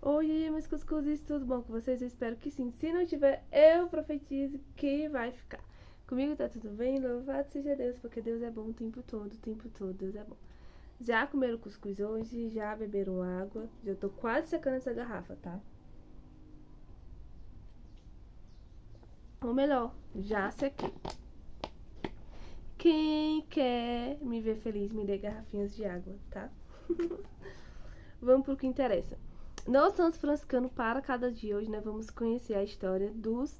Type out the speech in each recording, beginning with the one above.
Oi, meus cuscuzes, tudo bom com vocês? Eu espero que sim. Se não tiver, eu profetizo que vai ficar. Comigo tá tudo bem? Louvado seja Deus, porque Deus é bom o tempo todo, Deus é bom. Já comeram cuscuz hoje? Já beberam água? Já tô quase secando essa garrafa, tá? Ou melhor, já sequei. Quem quer me ver feliz, me dê garrafinhas de água, tá? Vamos pro que interessa. No Santos Franciscano para cada dia, hoje nós vamos conhecer a história dos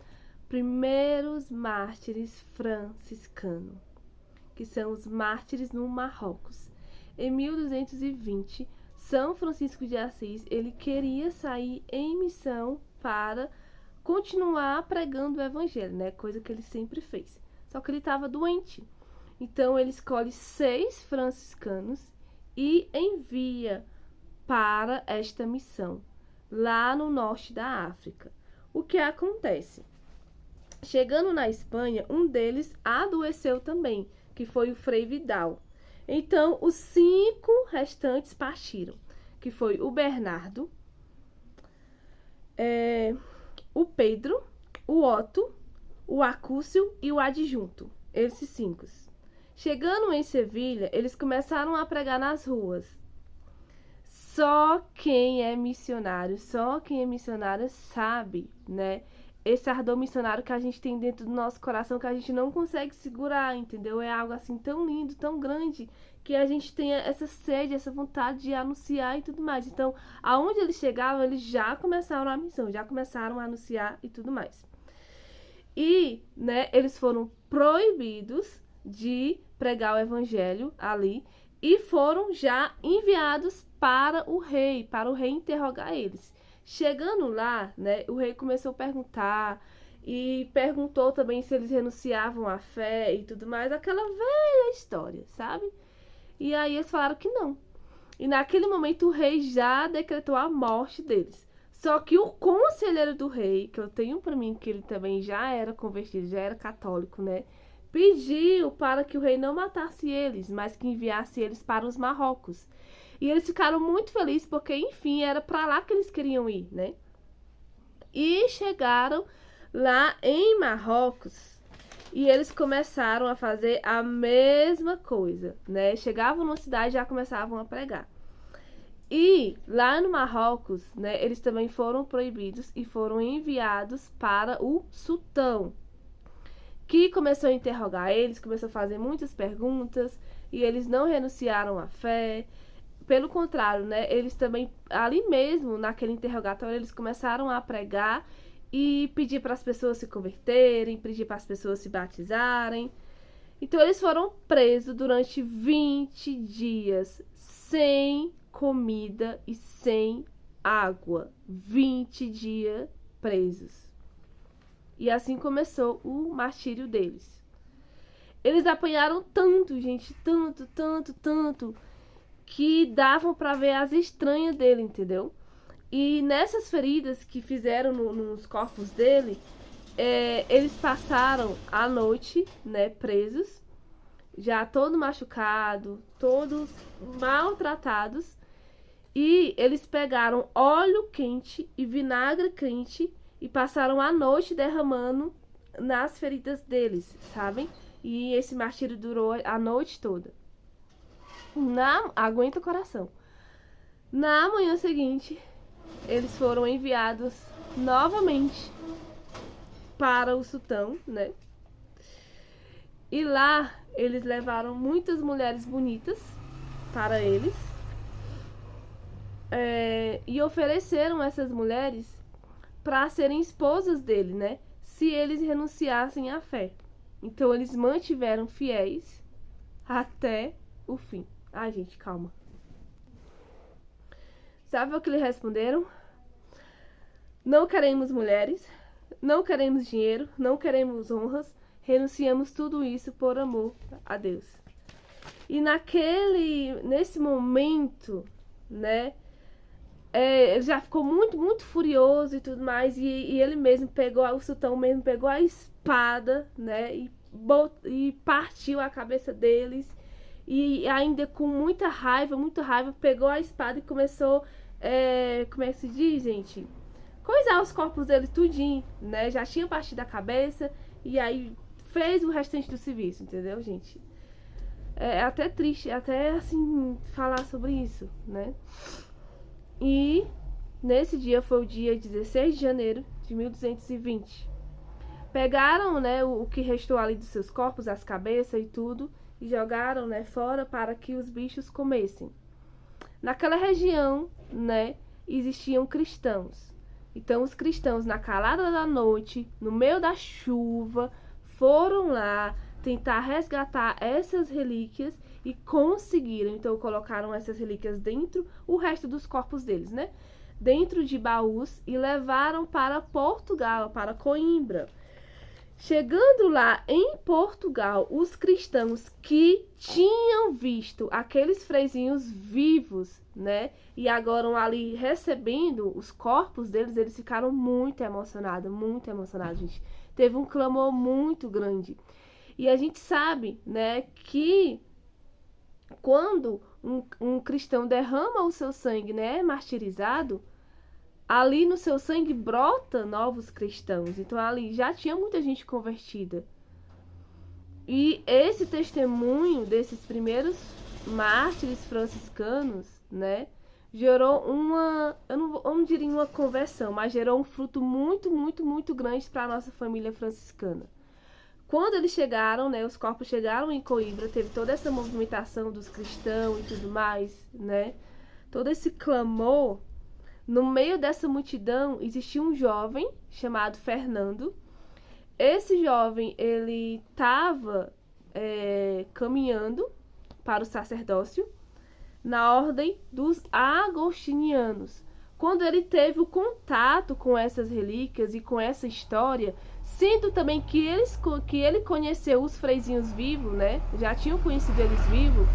primeiros mártires franciscanos, que são os mártires no Marrocos. Em 1220, São Francisco de Assis, ele queria sair em missão para continuar pregando o evangelho, né? Coisa que ele sempre fez. Só que ele estava doente. Então ele escolhe 6 franciscanos e envia para esta missão, lá no norte da África. O que acontece? Chegando na Espanha, um deles adoeceu também, que foi o Frei Vidal. Então, os 5 restantes partiram, que foi o Bernardo, o Pedro, o Otto, o Acúcio e o Adjunto. Esses 5. Chegando em Sevilha, eles começaram a pregar nas ruas. Só quem é missionário sabe, né? Esse ardor missionário que a gente tem dentro do nosso coração, que a gente não consegue segurar, entendeu? É algo assim tão lindo, tão grande, que a gente tem essa sede, essa vontade de anunciar e tudo mais. Então, aonde eles chegavam, eles já começaram a missão, já começaram a anunciar e tudo mais. E, né, eles foram proibidos de pregar o evangelho ali e foram já enviados para o rei interrogar eles. Chegando lá, né, o rei começou a perguntar e perguntou também se eles renunciavam à fé e tudo mais, aquela velha história, sabe? E aí eles falaram que não. E naquele momento o rei já decretou a morte deles. Só que o conselheiro do rei, que eu tenho para mim que ele também já era convertido, já era católico, né? Pediu para que o rei não matasse eles, mas que enviasse eles para os Marrocos. E eles ficaram muito felizes porque, enfim, era para lá que eles queriam ir, né? E chegaram lá em Marrocos e eles começaram a fazer a mesma coisa, né? Chegavam numa cidade e já começavam a pregar. E lá no Marrocos, né, eles também foram proibidos e foram enviados para o sultão, que começou a interrogar eles, começou a fazer muitas perguntas e eles não renunciaram à fé. Pelo contrário, né, eles também, ali mesmo, naquele interrogatório, eles começaram a pregar e pedir para as pessoas se converterem, pedir para as pessoas se batizarem. Então eles foram presos durante 20 dias, sem comida e sem água. 20 dias presos. E assim começou o martírio deles. Eles apanharam tanto, gente, tanto, que davam para ver as estranhas dele, entendeu? E nessas feridas que fizeram nos corpos dele, eles passaram a noite, né, presos, já todo machucado, todos maltratados. E eles pegaram óleo quente e vinagre quente e passaram a noite derramando nas feridas deles, sabem? E esse martírio durou a noite toda. Aguenta o coração. Na manhã seguinte, eles foram enviados novamente para o sultão, né? E lá eles levaram muitas mulheres bonitas para eles. E ofereceram essas mulheres para serem esposas dele, né? Se eles renunciassem à fé. Então eles mantiveram fiéis até o fim. Ai, gente, calma. Sabe o que eles responderam? Não queremos mulheres, não queremos dinheiro, não queremos honras, renunciamos tudo isso por amor a Deus. E nesse momento, né, ele já ficou muito furioso e tudo mais, e ele mesmo pegou, o sultão mesmo pegou a espada, né, e partiu a cabeça deles, e ainda com muita raiva, pegou a espada e começou como é que se diz, gente? Coisar os corpos dele tudinho, né? Já tinha partido da cabeça e aí fez o restante do serviço, entendeu, gente? É até triste, até assim, falar sobre isso, né? E nesse dia foi o dia 16 de janeiro de 1220. Pegaram, né, o que restou ali dos seus corpos, as cabeças e tudo, e jogaram, né, fora para que os bichos comessem. Naquela região, né, existiam cristãos. Então os cristãos, na calada da noite, no meio da chuva, foram lá tentar resgatar essas relíquias e conseguiram. Então colocaram essas relíquias dentro, o resto dos corpos deles, né? Dentro de baús e levaram para Portugal, para Coimbra. Chegando lá em Portugal, os cristãos que tinham visto aqueles freizinhos vivos, né? E agora ali recebendo os corpos deles, eles ficaram muito emocionados, gente. Teve um clamor muito grande. E a gente sabe, né, que quando um cristão derrama o seu sangue, né, é martirizado, ali no seu sangue brota novos cristãos. Então ali já tinha muita gente convertida. E esse testemunho desses primeiros mártires franciscanos, né, gerou eu não diria uma conversão, mas gerou um fruto muito grande para a nossa família franciscana. Quando eles chegaram, né, os corpos chegaram em Coimbra, teve toda essa movimentação dos cristãos e tudo mais, né, todo esse clamor. No meio dessa multidão existia um jovem chamado Fernando. Esse jovem, ele estava caminhando para o sacerdócio na ordem dos agostinianos. Quando ele teve o contato com essas relíquias e com essa história, sendo também que ele conheceu os freizinhos vivos, né? Já tinham conhecido eles vivos,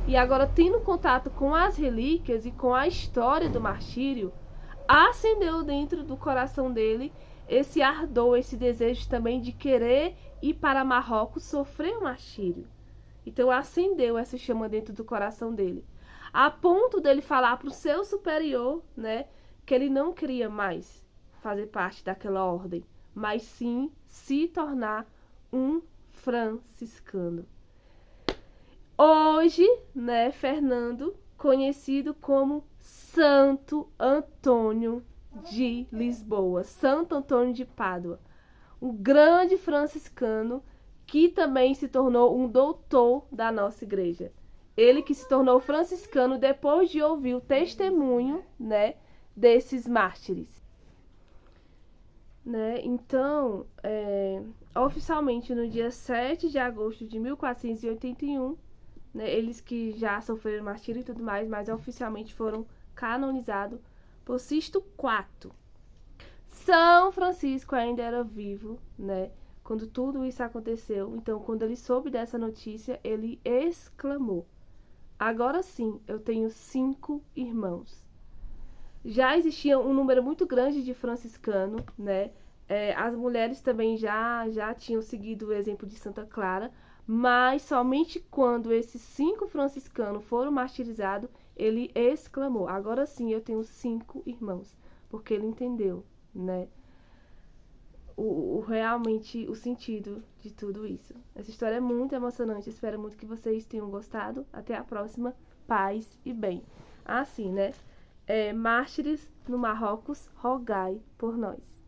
e agora tendo contato com as relíquias e com a história do martírio, acendeu dentro do coração dele esse ardor, esse desejo também de querer ir para Marrocos sofrer o martírio. Então acendeu essa chama dentro do coração dele, a ponto dele falar para o seu superior, né, que ele não queria mais fazer parte daquela ordem, mas sim se tornar um franciscano. Hoje, né, Fernando, conhecido como Santo Antônio de Lisboa, Santo Antônio de Pádua, um grande franciscano que também se tornou um doutor da nossa igreja. Ele que se tornou franciscano depois de ouvir o testemunho, né, desses mártires. Né? Então, oficialmente no dia 7 de agosto de 1481, né, eles que já sofreram martírio e tudo mais, mas oficialmente foram canonizados por Sisto IV. São Francisco ainda era vivo, né, quando tudo isso aconteceu. Então, quando ele soube dessa notícia, ele exclamou: agora sim, eu tenho 5 irmãos. Já existia um número muito grande de franciscanos, né? As mulheres também já tinham seguido o exemplo de Santa Clara, mas somente quando esses 5 franciscanos foram martirizados, ele exclamou: agora sim, eu tenho 5 irmãos. Porque ele entendeu, né, realmente o sentido de tudo isso. Essa história é muito emocionante, espero muito que vocês tenham gostado. Até a próxima, paz e bem. Assim, né? Mártires no Marrocos, rogai por nós.